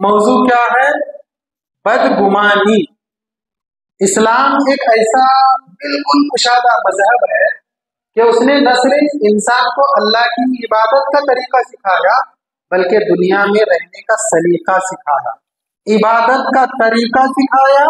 मौजू क्या है? बदगुमानी। इस्लाम एक ऐसा बिल्कुल कुशादा मजहब है कि उसने न सिर्फ इंसान को अल्लाह की इबादत का तरीका सिखाया बल्कि दुनिया में रहने का सलीका सिखाया। इबादत का तरीका सिखाया,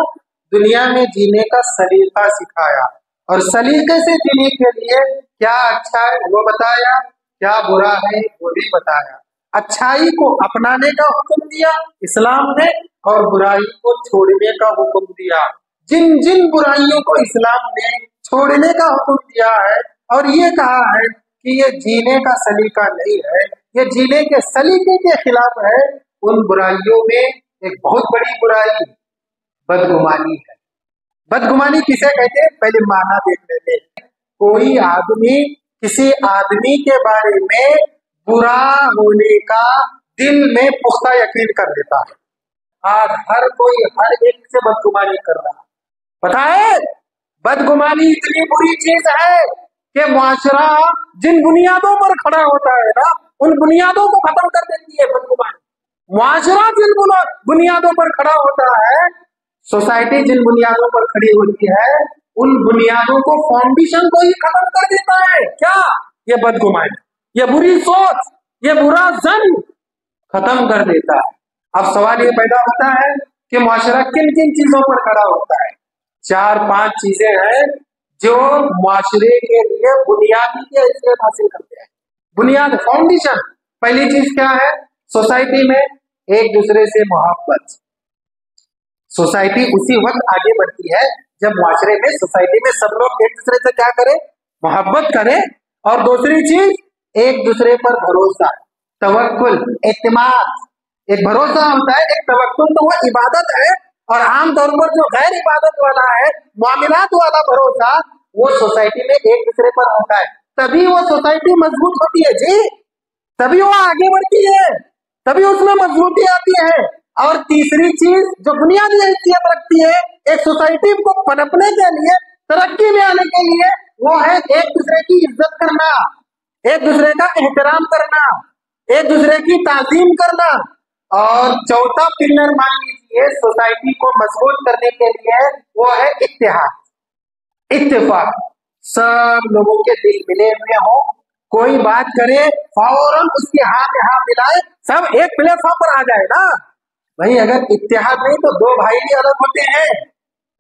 दुनिया में जीने का सलीका सिखाया, और सलीके से जीने के लिए क्या अच्छा है वो बताया, क्या बुरा है वो भी बताया। अच्छाई को अपनाने का हुक्म दिया इस्लाम ने और बुराई को छोड़ने का हुक्म दिया। जिन जिन बुराइयों को इस्लाम ने छोड़ने का हुक्म दिया है और ये कहा है कि ये जीने का सलीका नहीं है, ये जीने के सलीके के खिलाफ है, उन बुराइयों में एक बहुत बड़ी बुराई बदगुमानी है। बदगुमानी किसे कहते हैं? पहले माना देख लेते हैं। कोई आदमी किसी आदमी के बारे में बुरा होने का दिल में पुख्ता यकीन कर लेता है। आज हर कोई हर एक से बदगुमानी कर रहा है। पता है बदगुमानी इतनी बुरी चीज है कि मुआशरा जिन बुनियादों पर खड़ा होता है ना, उन बुनियादों को खत्म कर देती है बदगुमानी। मुआशरा जिन बुनियादों पर खड़ा होता है, सोसाइटी जिन बुनियादों पर खड़ी होती है, उन बुनियादों को, फाउंडेशन को ही खत्म कर देता है। क्या? ये बदगुमानी, ये बुरी सोच, ये बुरा जन खत्म कर देता है। अब सवाल ये पैदा होता है कि मुआशरा किन किन चीजों पर खड़ा होता है। 4-5 चीजें हैं जो मुआशरे के लिए बुनियादी की हैसियत हासिल करते हैं। बुनियाद, फाउंडेशन। पहली चीज क्या है? सोसाइटी में एक दूसरे से मोहब्बत। सोसाइटी उसी वक्त आगे बढ़ती है जब मुआशरे में, सोसाइटी में सब लोग एक दूसरे से क्या करें? मोहब्बत करें। और दूसरी चीज, एक दूसरे पर भरोसा, तवक्कुल, एतमाद। एक भरोसा होता है, एक तवक्कुल तो वो इबादत है, और आमतौर पर जो गैर इबादत वाला है, मामलात वाला भरोसा, वो सोसाइटी में एक दूसरे पर होता है। तभी वो सोसाइटी मजबूत होती है जी, तभी वो आगे बढ़ती है, तभी उसमें मजबूती आती है। और तीसरी चीज जो बुनियादी हैसियत रखती है एक सोसाइटी को पनपने के लिए, तरक्की में आने के लिए, वो है एक दूसरे की इज्जत करना, एक दूसरे का एहतराम करना, एक दूसरे की ताजीम करना। और चौथा पिलर मान लीजिए सोसाइटी को मजबूत करने के लिए, वो है इत्तेहाद, इत्तेफाक। सब लोगों के दिल मिले हुए हो, कोई बात करे फौरन उसके हाथ में हाथ मिलाए, सब एक प्लेटफॉर्म पर आ जाए ना भाई। अगर इत्तेहाद नहीं तो दो भाई भी अलग होते हैं।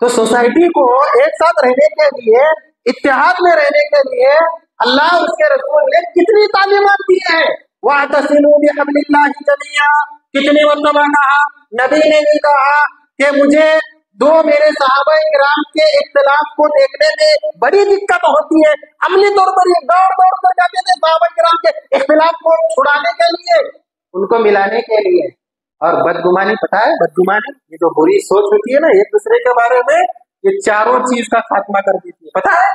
तो सोसाइटी को एक साथ रहने के लिए, इत्तेहाद में रहने के लिए अल्लाह उसके रसूल ने कितनी तालीमात दी है। वातसिमू बिहब्लिल्लाहि जमीआ, कितनी मरतबा कहा। नबी ने भी कहा कि मुझे दो मेरे सहाबाए किराम के इख्तिलाफ को देखने में बड़ी दिक्कत होती है। अमली तौर पर ये दौड़ दौड़ कर जाते थे सहाबाए किराम के इख्तिलाफ को छुड़ाने के लिए, उनको मिलाने के लिए। और बदगुमानी, पता है बदगुमानी, ये जो बुरी सोच होती है ना एक दूसरे के बारे में, ये चारों चीज का खात्मा कर देती है। पता है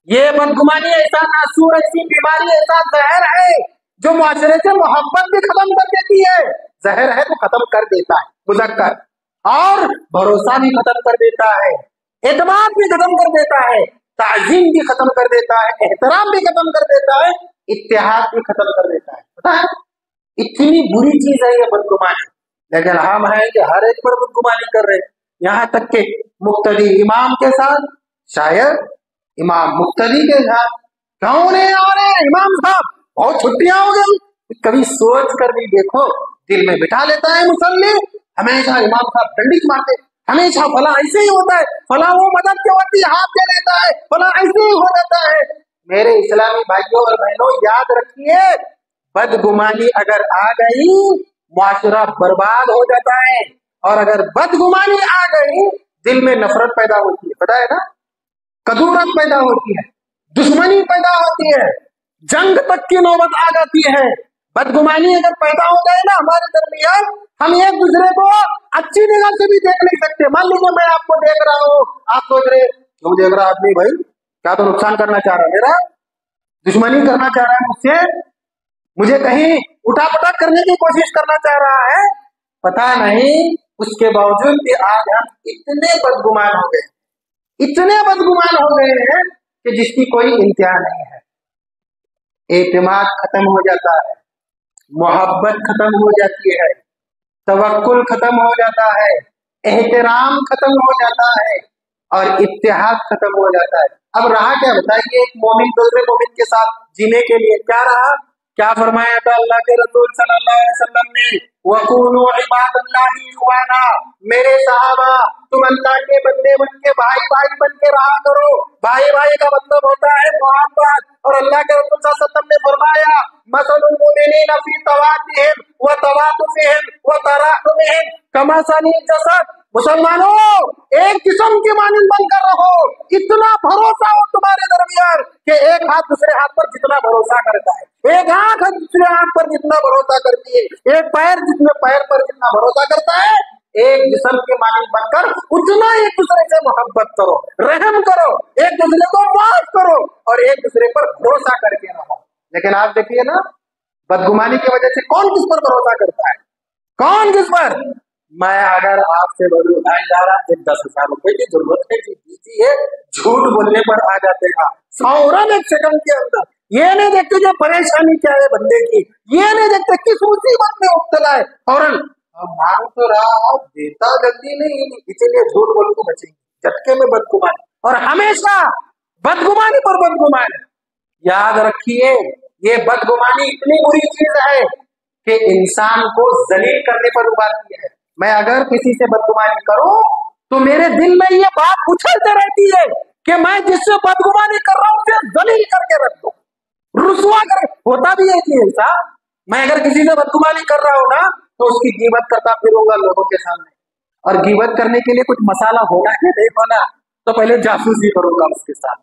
ये बदगुमानी ऐसा नासूर, ऐसी बीमारी, ऐसा जहर है जो मुआशरे से मोहब्बत भी खत्म कर देती है। जहर है तो खत्म कर देता है मुज़क्कर, और भरोसा भी खत्म कर देता है, एतमाद भी खत्म कर देता है, ताज़ीम भी खत्म कर देता है, एहतराम भी खत्म कर देता है, इत्तेहाद भी खत्म कर देता है। पता है इतनी बुरी चीज है ये बदगुमानी। लेकिन हम हैं कि हर एक पर बदगुमानी कर रहे हैं। यहाँ तक के मुक्तदी इमाम के साथ, शायद इमाम मुक्तदी के साथ कौन है आ रहे हैं इमाम साहब, बहुत छुट्टियां हो गई। कभी सोच कर भी देखो, दिल में बिठा लेता है मुसल्ली, हमेशा इमाम साहब डंडी मारते, हमेशा फला ऐसे ही होता है, फला वो मदद के वक्त हाथ दे लेता है, फला ऐसे ही हो जाता है। मेरे इस्लामी भाइयों और बहनों याद रखिए, बदगुमानी अगर आ गई मुआशरा बर्बाद हो जाता है, और अगर बदगुमानी आ गई दिल में नफरत पैदा होती है। पता है ना, कदूरत पैदा होती है, दुश्मनी पैदा होती है, जंग तक की नौबत आ जाती है। बदगुमानी अगर पैदा हो जाए ना हमारे दरमियान, हम एक दूसरे को अच्छी निगाह से भी देख नहीं सकते। मान लीजिए मैं आपको देख रहा हूँ, आप सोच रहे क्यों देख रहा आदमी भाई, क्या तो नुकसान करना चाह रहा है, मेरा दुश्मनी करना चाह रहा है मुझसे, मुझे कहीं उठापटक करने की कोशिश करना चाह रहा है। पता नहीं उसके बावजूद भी आज हम इतने बदगुमान हो गए, इतने बदगुमान हो गए हैं कि जिसकी कोई इंतहा नहीं है। एतमाद खत्म हो जाता है, मोहब्बत खत्म हो जाती है, तवक्कुल खत्म हो जाता है, एहतराम खत्म हो जाता है और इत्तेहाद खत्म हो जाता है। अब रहा क्या बताइए एक मोमिन दूसरे मोमिन के साथ जीने के लिए क्या रहा, क्या फरमाया था अल्लाह के रसूल सल्लल्लाहु अलैहि वसल्लम ने, वकूनू इबादल्लाहि इख्वाना, मेरे सहाबा तुम अल्लाह के बंदे बन के भाई भाई बन के रहा करो। भाई भाई का मतलब होता है मोहब्बत। और अल्लाह के रसूल सल्लल्लाहु अलैहि वसल्लम ने फरमाया मसलुल मुमिनीना फी तवाद्दिहिम व तवादुफिहिम व तराहुमिहिम कमसलिल जसद, मुसलमानों एक जिस्म की मानिंद बनकर रहो, इतना भरोसा हो तुम्हारे दरमियान कि एक हाथ दूसरे हाथ पर जितना भरोसा करता है, एक आंख दूसरे आंख पर जितना भरोसा करती है, एक पैर जितने पैर पर जितना भरोसा करता है, एक जिस्म के मानिंद बनकर उतना एक दूसरे से मोहब्बत करो, रहम करो, एक दूसरे को माफ करो और एक दूसरे पर भरोसा करके रहो। लेकिन आप देखिए ना, बदगुमानी की वजह से कौन किस पर भरोसा करता है, कौन किस पर। मैं अगर आपसे बोलूं भाई यार 10,000 रुपए की जरूरत है जी दीजिए, झूठ बोलने पर आ जाते हैं फौरन एक सेकंड के अंदर। ये नहीं देखते कि परेशानी क्या है बंदे की, ये नहीं देखते किस मुसीबत में मुब्तला है, फौरन मांग तो रहा देता जल्दी नहीं, इसीलिए झूठ बोल को बचेंगे। झटके में बदगुमानी और हमेशा बदगुमानी पर बदगुमानी। याद रखिए ये बदगुमानी इतनी बुरी चीज है कि इंसान को जलील करने पर उबारती है। मैं अगर किसी से बदगुमानी करूं तो मेरे दिल में ये बात उछलते रहती है कि मैं जिससे बदगुमानी कर रहा हूं उसे जलील करके रख दूं, रुसवा कर। होता भी है कि ऐसा, मैं अगर किसी से बदगुमानी कर रहा हूं ना तो उसकी गीबत करता फिरूंगा लोगों के सामने, और गीबत करने के लिए कुछ मसाला होना है नहीं होना, तो पहले जासूसी करूंगा उसके साथ,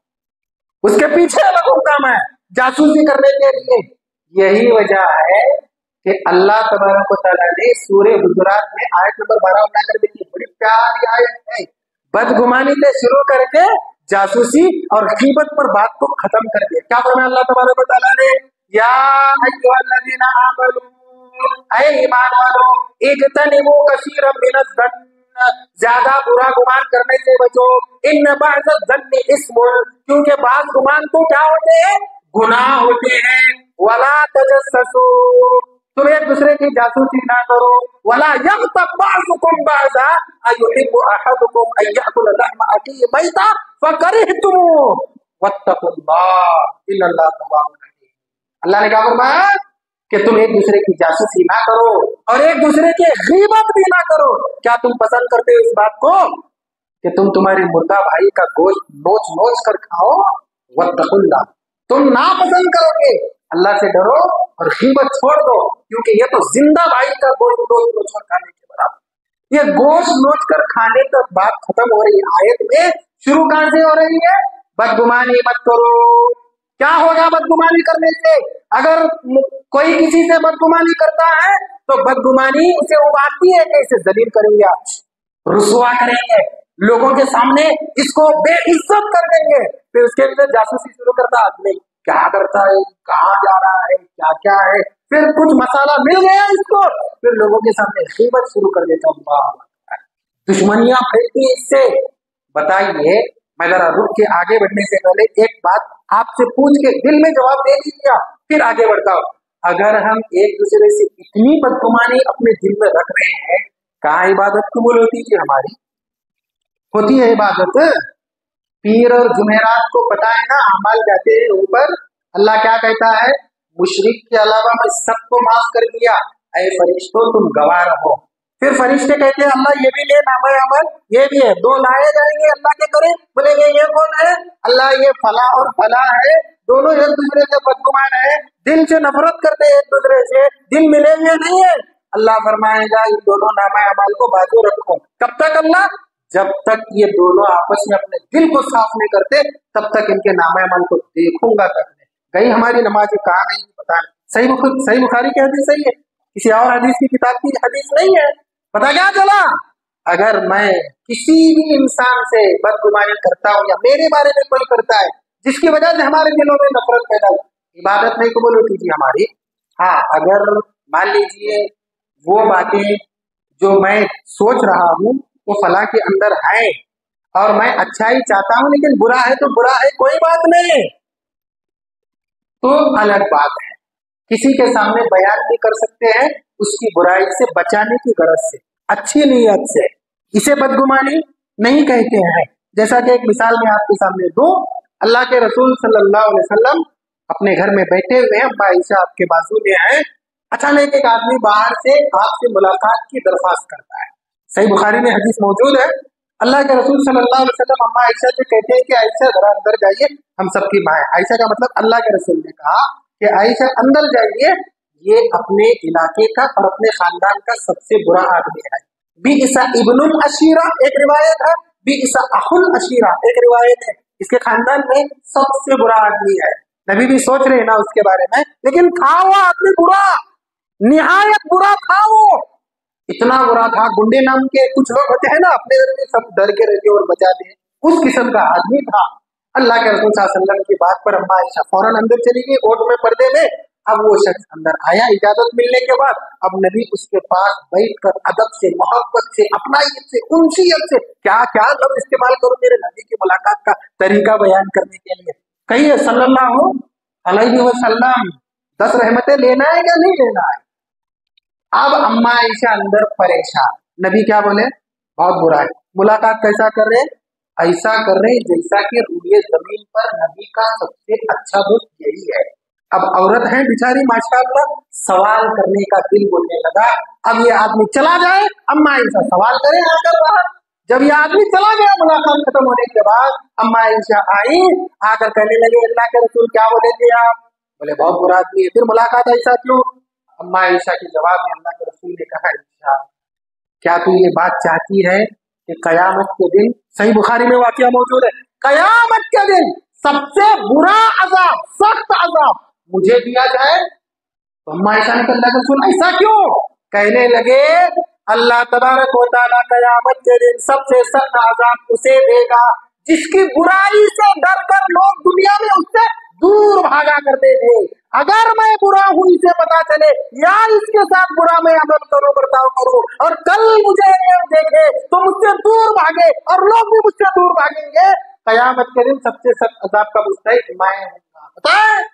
उसके पीछे लगूंगा मैं जासूसी करने के लिए। यही वजह है कि अल्लाह तबारक व तआला ने सूरे हुजुरात में आयत नंबर 12 उठाकर देखिए, बड़ी प्यारी आयत है, बदगुमानी से शुरू करके जासूसी और गीबत पर बात को खत्म कर दिया। क्या फरमाया अल्लाह तबारक व तआला ने, या अय्युहल्लज़ीना आमनू, ऐ ईमान वालों, इज्तनिबू कसीरम मिनज़्ज़न्न, ज्यादा बुरा गुमान करने से बचो, इन्न बअज़-ज़न्नि इस्मुन, क्योंकि बाज़ गुमान तो क्या होते हैं, गुनाह होते हैं। वला तजस्ससू, तुम एक दूसरे की जासूसी ना करो। वला यग़्तब बअज़ुकुम बअज़ा अयुहिब्बु अहदुकुम अन यअकुल लहम अखीहि मैता फकरिहतुमूहु वत्तकुल्लाह इन्नल्लाहा तव्वाबुर रहीम। अल्लाह ने क्या फरमाया कि तुम एक दूसरे की जासूसी ना करो और एक दूसरे की गीबत भी ना करो। क्या तुम पसंद करते हो इस बात को कि तुम तुम्हारे मुर्दा भाई का गोश्त नोच नोच कर खाओ? वत्तकुल्लाह, तुम ना पसंद करोगे, अल्लाह से डरो और गीबत छोड़ दो, क्योंकि ये तो जिंदा भाई का गोश्त नोच कर खाने के बराबर। ये गोश्त नोच कर खाने तक बात खत्म हो रही है आयत में। शुरू कहां से हो रही है, बदगुमानी मत करो। क्या होगा बदगुमानी करने से? अगर कोई किसी से बदगुमानी करता है तो बदगुमानी उसे उबारती है कि इसे जलील करेंगे, रुसवा करेंगे, लोगों के सामने इसको बेइज्जत कर देंगे। फिर उसके लिए जासूसी शुरू करता आदमी, क्या करता है, कहाँ जा रहा है, क्या क्या है, फिर कुछ मसाला मिल गया इसको, फिर लोगों के सामने गीबत शुरू कर देता हूँ, दुश्मनियां फैलती है इससे। बताइए, मैं जरा रुक के आगे बढ़ने से पहले एक बात आपसे पूछ के दिल में जवाब दे दीजिए, फिर आगे बढ़ता हूं। अगर हम एक दूसरे से इतनी बदगुमानी अपने दिल में रख रहे हैं, कहाँ इबादत कबूल होती है हमारी? होती है इबादत? पीर और जुमेरात को पता है ना, अमल जाते हैं ऊपर, अल्लाह क्या कहता है, मुशरिक के अलावा मैं सबको माफ कर दिया, ऐ फरिश्तों तुम गवाह रहो। फिर फरिश्ते कहते हैं अल्लाह ये भी ले नामे अमल, ये भी है, दो लाए जाएंगे अल्लाह के करे, बोलेंगे ये कौन है, अल्लाह ये फला और फला है, दोनों एक दूसरे से बदगुमान है, दिल से नफरत करते हैं एक दूसरे से, दिल मिले हुए नहीं है। अल्लाह फरमाएगा इन दोनों नामे अमल को बाजू रखो। कब तक अल्लाह? जब तक ये दोनों आपस में अपने दिल को साफ नहीं करते, तब तक इनके नामे अमल को देखूंगा करने। कहीं हमारी नमाज कहाँ नहीं पता नहीं। सही बुखारी की हदीस सही है, किसी और हदीस की किताब की हदीस नहीं है। पता क्या चला, अगर मैं किसी भी इंसान से बदगुमानी करता हूँ या मेरे बारे में कोई करता है जिसकी वजह से हमारे दिलों में नफरत पैदा हो, इबादत नहीं कबूल होती थी हमारी। हाँ, अगर मान लीजिए वो बातें जो मैं सोच रहा हूँ वो फला के अंदर है और मैं अच्छा ही चाहता हूं, लेकिन बुरा है तो बुरा है, कोई बात नहीं, तो अलग बात है। किसी के सामने बयान भी कर सकते हैं उसकी बुराई से बचाने की गरज से, अच्छी नीयत से। इसे बदगुमानी नहीं कहते हैं। जैसा कि एक मिसाल में आपके सामने दूं, अल्लाह के रसूल सल्लल्लाहु अलैहि वसल्लम अपने घर में बैठे हुए हैं, अम्मा आयशा आपके बाजू में है। अचानक एक आदमी बाहर से आपसे मुलाकात की दरख्वास्त करता है। सही बुखारी में हदीस मौजूद है। अल्लाह के रसूल सल्लल्लाहु अलैहि वसल्लम अम्मा आयशा से कहते हैं कि आयशा जरा अंदर जाइए, हम सबकी माँ है। आयशा का मतलब अल्लाह के रसूल ने कहा कि आयशा अंदर जाइए, ये अपने इलाके का और अपने खानदान का सबसे बुरा आदमी है। बिइसा इब्नुल अशीरा एक रिवायत है, बिइसा अखुल अशीरा एक रिवायत है। इसके खानदान में सबसे बुरा आदमी है। नबी भी सोच रहे हैं ना उसके बारे में, लेकिन था वो आदमी बुरा, निहायत बुरा था वो। इतना बुरा था, गुंडे नाम के कुछ लोग होते हैं ना, अपने घर में सब डर के रहते और बचाते हैं, उस किस्म का आदमी था। अल्लाह के रसूल सल्लल्लाहु अलैहि वसल्लम की बात पर अम्मा आयशा फौरन अंदर चली गई, ओट में पर्दे में। अब वो शख्स अंदर आया इजाजत मिलने के बाद। अब नबी उसके पास बैठकर अदब से, मोहब्बत से, अपनाइत से, उनसियत से, क्या क्या लफ्ज़ इस्तेमाल करूं मेरे नबी की मुलाकात का तरीका बयान करने के लिए। कहिए सल्लल्लाहु अलैहि वसल्लम, 10 रहमतें लेना है या नहीं लेना है। अब अम्मा आयशा अंदर परेशान, नबी क्या बोले, बहुत बुरा है। मुलाकात कैसा कर रहे, ऐसा कर रहे जैसा कि रूए जमीन पर नबी का सबसे अच्छा दोस्त यही है। अब औरत है बेचारी माशाअल्लाह, सवाल करने का दिल बोलने लगा। अब ये आदमी चला जाए, अम्मा आयशा सवाल करे आकर बाहर। जब ये आदमी चला गया मुलाकात खत्म होने के बाद, अम्मा आयशा आई, आकर कहने लगे अल्लाह के रसूल क्या बोले थे आप। बोले बहुत बुरा आदमी है, फिर मुलाकात ऐसा क्यों। अम्मा आयशा के जवाब में अल्लाह के रसूल ने कहा, आयशा क्या तू ये बात चाहती है कि कयामत के दिन, सही बुखारी में वाकया मौजूद है, कयामत के दिन सबसे बुरा अजाब, सख्त अजाब मुझे दिया जाए। तो अम्मा आयशा ने कहा, अल्लाह के रसूल ऐसा क्यों। कहने लगे अल्लाह तबारक व तआला कयामत के दिन सबसे सख्त अजाब उसे देगा जिसकी बुराई से डर कर लोग दुनिया में उससे दूर भागा करते थे। अगर मैं बुरा हूं इसे पता चले, या इसके साथ बुरा मैं अमल करूं, बर्ताव करूं, और कल मुझे देखे तो मुझसे दूर भागे और लोग भी मुझसे दूर भागेंगे, कयामत के दिन सबसे सख्त अजाब का मुस्तहिक मैं हूंगा। पता है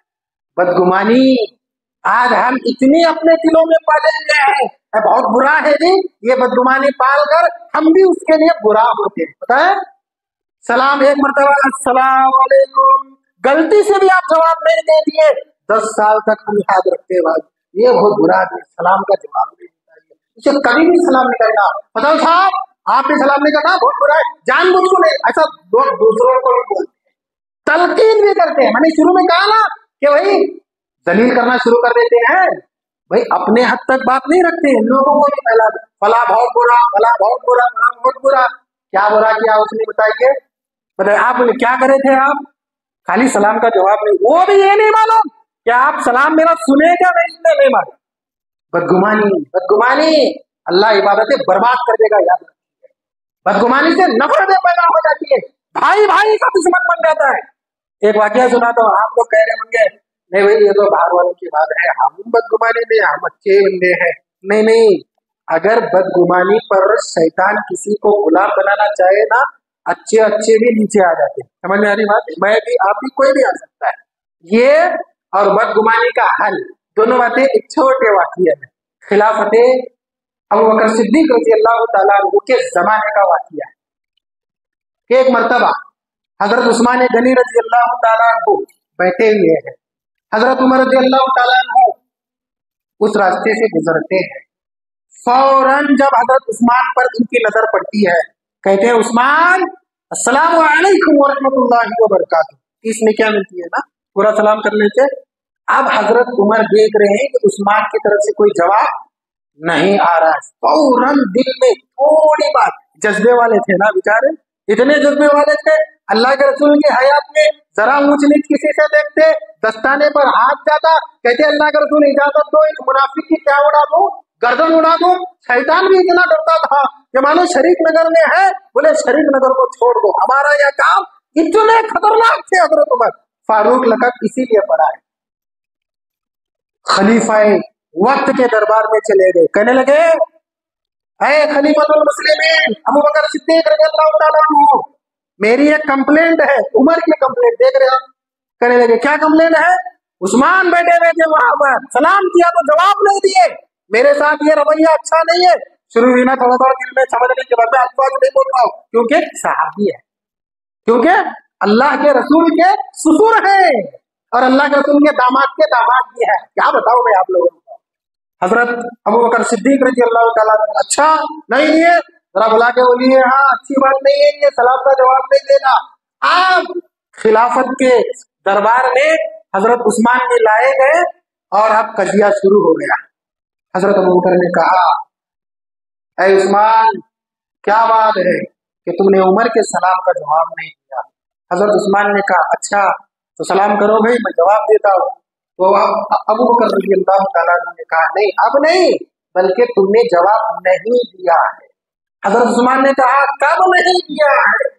बदगुमानी आज हम इतनी अपने दिलों में पाले गए हैं, बहुत बुरा है जी, ये बदगुमानी पाल कर हम भी उसके लिए बुरा होते हैं। पता है सलाम एक मरतबा अस्सलाम वालेकुम, गलती से भी आप जवाब नहीं दे दिए, 10 साल तक हम याद रखते हैं, ये बहुत बुरा है, सलाम का जवाब नहीं देता है, इसे कभी भी सलाम नहीं करना। बताओ साहब आपने सलाम नहीं करना, बहुत बुरा है, जानबूझ को नहीं, ऐसा दूसरों को भी बोलते हैं, तलकीन भी करते हैं। मैंने शुरू में कहा ना कि भाई दलील करना शुरू कर देते हैं, भाई अपने हद तक बात नहीं रखते हैं, लोगों को भी फैला दे, फला बहुत बुरा, फला बहुत बुरा, फला बहुत बुरा। क्या बुरा किया उसने बताइए, बताइए आप बोले क्या करे थे आप, खाली सलाम का जवाब नहीं, वो भी ये नहीं मालूम कि आप सलाम मेरा सुने क्या नहीं मालूम। बदगुमानी, बदगुमानी अल्लाह इबादतें बर्बाद कर देगा, याद रखिए। बदगुमानी से नफरतें पैदा हो जाती है, भाई भाई का दुश्मन बन जाता है। एक वाकया सुना तो आप लोग कह रहे होंगे नहीं भाई ये तो बाहर वालों की बात है, हम बदगुमानी में हम अच्छे बंदे हैं। नहीं नहीं, अगर बदगुमानी पर शैतान किसी को गुलाम बनाना चाहे ना, अच्छे अच्छे भी नीचे आ जाते हैं। समझ में आ रही बात, मैं भी आप भी कोई भी आ सकता है। ये और बदगुमानी का हल दोनों बातें एक छोटे वाकये में, खिलाफत अबू बकर सिद्दीक रज़ी अल्लाह तआला अन्हु के जमाने का वाकया है। एक मर्तबा हजरत उस्मान गनी रज़ी अल्लाह तआला अन्हु बैठे हुए हैं, हजरत उमर रज़ी अल्लाह तआला अन्हु उस रास्ते से गुजरते हैं। फौरन जब हजरत उस्मान पर उनकी नजर पड़ती है, कहते हैं उस्मान अस्सलामु अलैकुम व रहमतुल्लाहि व बरकातुहू। इसमें क्या मिलती है ना, पूरा सलाम कर लेते। अब हजरत उमर देख रहे हैं कि उस्मान की तरफ से कोई जवाब नहीं आ रहा है, फौरन दिल में थोड़ी बात, जज्बे वाले थे ना बेचारे, इतने जज्बे वाले थे, अल्लाह के रसूल की हयात में जरा ऊंच नीच किसी से देखते, दस्ताने पर हाथ जाता, कहते अल्लाह के रसूल इजाजत दो, इस मुनाफिक की क्या उड़ा दो, गर्दन उड़ा दो। शैतान भी इतना डरता था कि मानो शरीफ नगर में है, बोले शरीफ नगर को छोड़ दो, हमारा यह काम। इतने खतरनाक थे हजरत उमर। फारूक लकब इसीलिए पड़ा है। खलीफाए वक्त के दरबार में चले गए, कहने लगे ऐ खलीफतुल मुस्लिमीन अबू बकर सिद्दीक रज़ियल्लाहु तआला अन्हु, मेरी एक कंप्लेंट है, उमर की कंप्लेंट, देख रहे हो। कहने लगे क्या कंप्लेंट है। उस्मान बैठे हुए थे वहां पर, सलाम किया तो जवाब नहीं दिए। मेरे साथ ये रवैया अच्छा नहीं है। शुरू हुई ना थोड़ा थोड़ा दिल में समझने के बाद मैं अल्फाज नहीं बोल रहा हूँ, क्योंकि सहाबी है, क्योंकि अल्लाह के रसूल के ससुर हैं और अल्लाह के रसूल के दामाद भी है। क्या बताऊं मैं आप लोगों को। हजरत अबू बकर सिद्दीक रजी अल्लाह तआला अन्हु, अच्छा नहीं दिए, जरा बुला के बोलिए हाँ अच्छी बात नहीं है, ये सलाम का जवाब नहीं देना। आप खिलाफत के दरबार में हजरत उस्मान ने लाए गए और अब कजिया शुरू हो गया। हजरत अबू बकर ने कहा, ऐ उस्मान क्या बात है कि तुमने उमर के सलाम का जवाब नहीं दिया। हजरत उस्मान ने कहा, अच्छा तो सलाम करो भाई, मैं जवाब देता हूँ। तो अबू बकर रज़ी अल्लाह तआला अन्हु ने कहा, नहीं अब नहीं, बल्कि तुमने जवाब नहीं दिया है। हजरत उस्मान ने कहा, कब नहीं दिया है,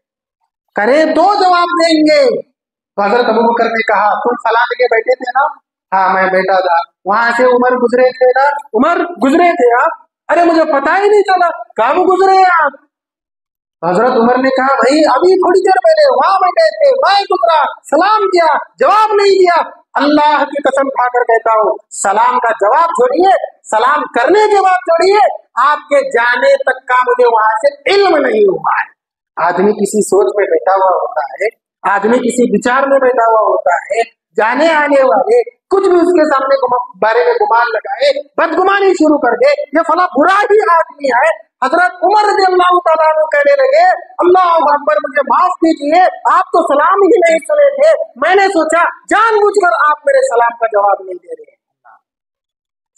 करे तो जवाब देंगे। तो हजरत अबू बकर ने कहा, तुम फलां जगह बैठे थे ना? हाँ मैं बैठा था। वहां से उमर गुजरे थे ना? उमर गुजरे थे आप? अरे मुझे पता ही नहीं चला, कब गुजरे आप? हजरत उमर ने कहा, भाई अभी थोड़ी देर पहले वहां बैठे थे, मैं गुजरा, सलाम किया, जवाब नहीं दिया। अल्लाह की कसम खाकर कहता हूँ, सलाम का जवाब छोड़िए, सलाम करने के बाद छोड़िए, आपके जाने तक का मुझे वहां से इल्म नहीं हुआ है। आदमी किसी सोच में बैठा हुआ होता है, आदमी किसी विचार में बैठा हुआ होता है, जाने आने वाले कुछ भी उसके सामने बारे में गुमान लगाए, बदगुमानी शुरू कर दे, ये फला बुरा ही आदमी है। हजरत उमर रज़ियल्लाहु तआला अन्हु कहने लगे, अल्लाहु अकबर, मुझे माफ कीजिए, आप तो सलाम ही नहीं सुने थे, मैंने सोचा जानबूझकर आप मेरे सलाम का जवाब नहीं दे रहे हैं।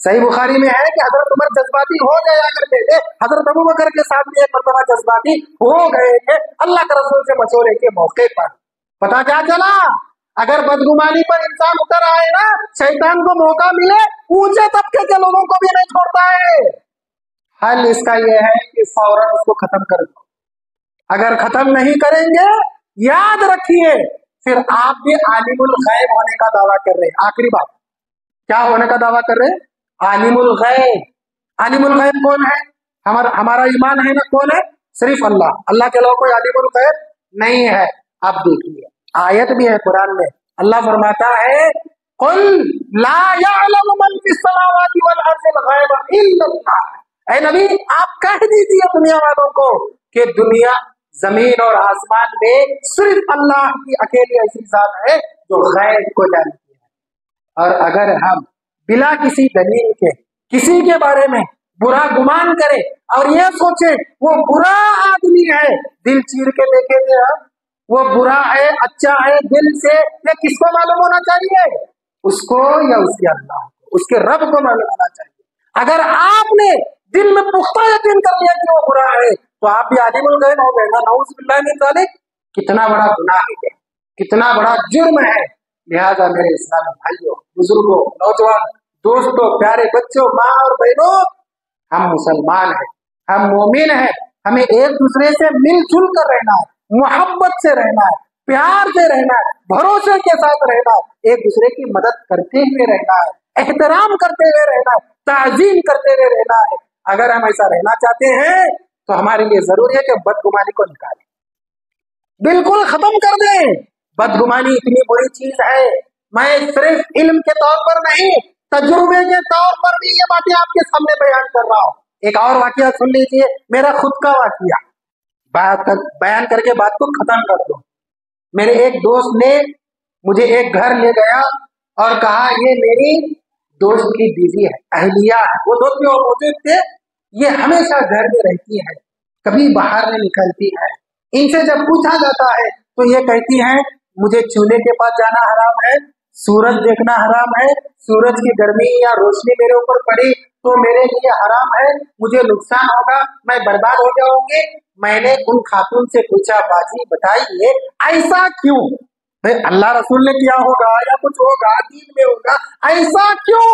सही बुखारी में है कि हजरत उमर जज्बाती हो जाया करते थे। हजरत अबू बकर के साथ भी एक मरतबा जज्बाती हो गए थे अल्लाह के रसूल से मशवरे के मौके पर। पता क्या चला, अगर बदगुमानी पर इंसान उतर आए ना, शैतान को मौका मिले, ऊंचे तबके के लोगों को भी नहीं छोड़ता है। हल इसका यह है कि फौरन उसको खत्म कर दो। अगर खत्म नहीं करेंगे, याद रखिए फिर आप भी आलिमुल गैब होने का दावा कर रहे हैं। आखिरी बात, क्या होने का दावा कर रहे हैं? आलिमुल गैब। आलिमुल गैब कौन है? हमारा ईमान है ना, कौन है? सिर्फ अल्लाह। अल्लाह के अलावा कोई आलिमुल गैब नहीं है। अब देखिए आयत भी है कुरान में, अल्लाह फरमाता है, कुल ला यअलमु मन फिस समावाति वल अर्दिल गैब इल्लल्लाह। ऐ नबी आप कह दीजिए दुनिया वालों को कि दुनिया, जमीन और आसमान में सिर्फ अल्लाह की अकेली ऐसी जात है जो गैब को जानती है। और अगर हम बिना किसी दलील के किसी के बारे में बुरा गुमान करें और ये सोचे वो बुरा आदमी है, दिल चीर के देखे थे हम, वो बुरा है अच्छा है, दिल से ये किसको मालूम होना चाहिए? उसको या उसके अल्लाह को, उसके रब को मालूम होना चाहिए। अगर आपने दिल में पुख्ता यकीन कर लिया कि वो बुरा है, तो आप भी आलिमुल गैब हो गए ना, नाउज़ बिल्लाहि मिन ज़ालिक। कितना बड़ा गुनाह है, कितना बड़ा जुर्म है। लिहाजा मेरे इस्लामी भाइयों, बुजुर्गों, नौजवान दोस्तों, प्यारे बच्चों, माँ और बहनों, हम मुसलमान हैं, हम मोमिन हैं, हमें एक दूसरे से मिलजुल कर रहना है, मोहब्बत से रहना है, प्यार से रहना है, भरोसे के साथ रहना है, एक दूसरे की मदद करते हुए रहना है, एहतराम करते हुए रहना है, ताज़ीम करते हुए रहना है। अगर हम ऐसा रहना चाहते हैं तो हमारे लिए जरूरी है कि बदगुमानी को निकालें, बिल्कुल खत्म कर दें। बदगुमानी इतनी बुरी चीज है, मैं सिर्फ इल्म के तौर पर नहीं, तजुर्बे के तौर पर भी ये बातें आपके सामने बयान कर रहा हूँ। एक और वाकया सुन लीजिए, मेरा खुद का वाकया, बयान करके बात को खत्म कर दो। मेरे एक दोस्त ने मुझे एक घर ले गया और कहा ये मेरी दोस्त की बीवी है, अहलिया है। वो दोस्त भी मौजूद थे, ये हमेशा घर में रहती है, कभी बाहर नहीं निकलती है। इनसे जब पूछा जाता है तो ये कहती है मुझे चूल्हे के पास जाना हराम है, सूरज देखना हराम है, सूरज की गर्मी या रोशनी मेरे ऊपर पड़ी तो मेरे लिए हराम है, मुझे नुकसान होगा, मैं बर्बाद हो जाऊंगी। मैंने उन खातून से पूछा, बाजी बताइए ऐसा क्यों? भाई अल्लाह रसूल ने किया होगा या कुछ होगा, दीन में होगा, ऐसा क्यों?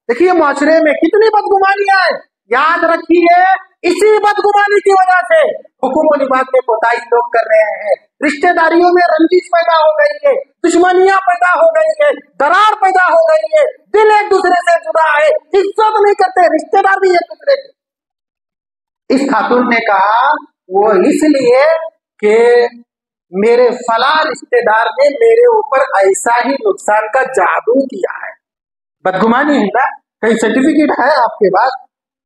देखिए माशरे में कितनी बदगुमानियां हैं, याद रखिए इसी बदगुमानी की वजह से हुकूम व लिबास में कोताही लोग कर रहे हैं, रिश्तेदारियों में रंजिश पैदा हो गई है, दुश्मनियां पैदा हो गई है, दरार पैदा हो गई है, दिल एक दूसरे से जुड़ा है, इज्जत नहीं करते, रिश्तेदार भी एक दूसरे की। इस खातून ने कहा वो इसलिए कि मेरे फला रिश्तेदार ने मेरे ऊपर ऐसा ही नुकसान का जादू किया है। बदगुमानी है ना, कहीं सर्टिफिकेट है आपके पास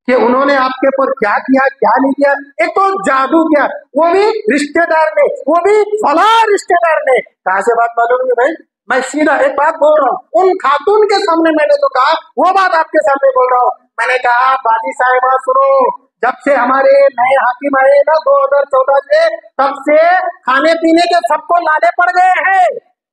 कि उन्होंने आपके ऊपर क्या किया क्या नहीं किया? एक तो जादू किया, वो भी रिश्तेदार ने, वो भी फला रिश्तेदार ने। कहां से बात मालूम है भाई? मैं सीधा एक बात बोल रहा हूँ, उन खातून के सामने मैंने तो कहा, वो बात आपके सामने बोल रहा हूँ। मैंने कहा बाजी साहिबा सुनो, जब से हमारे नए हाकिम आए ना 2014 से, तब से खाने पीने के सबको लाले पड़ गए हैं।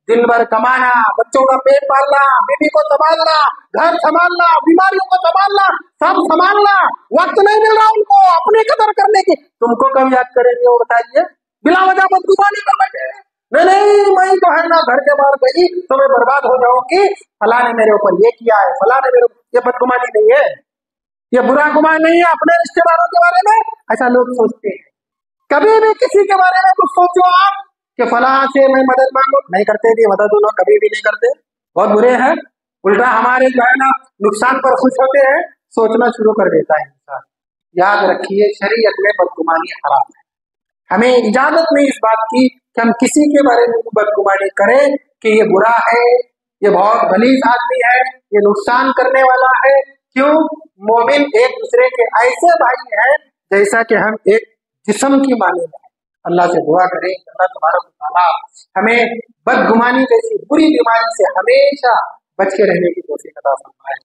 दिन भर कमाना, बच्चों का पेट पालना, बीवी को संभालना, घर संभालना, बीमारियों को संभालना, सब संभालना, वक्त नहीं मिल रहा उनको अपनी कदर करने की। तुमको कब याद करेंगे वो बताइए? बिला वजह बदगुमानी कर बैठे। नहीं मैं तो है ना घर के बाहर गई तो मैं बर्बाद हो जाऊंगी, फला ने मेरे ऊपर ये किया है, फला ने मेरे, ये बदगुमानी नहीं है, ये बुरा गुमान नहीं है अपने रिश्तेदारों के बारे में। ऐसा लोग सोचते हैं। कभी भी किसी के बारे में कुछ सोचो आप कि फला से मैं मदद मांगो, नहीं करते भी मदद, लोग कभी भी नहीं करते, बहुत बुरे हैं। उल्टा हमारे जो है ना नुकसान पर खुश होते हैं, सोचना शुरू कर देता है इंसान। याद रखिए शरीयत में बदगुमानी हराम है। हमें इजाजत नहीं इस बात की कि हम किसी के बारे में बदगुमानी करें कि ये बुरा है, ये बहुत गलीज आदमी है, ये नुकसान करने वाला है। क्यों? मोमिन एक दूसरे के ऐसे भाई हैं जैसा कि हम एक जिस्म की माने हैं। अल्लाह से दुआ करें, अल्लाह तबारक व तआला हमें बदगुमानी जैसी बुरी बीमारी से हमेशा बच के रहने की तौफीक अता फरमाए।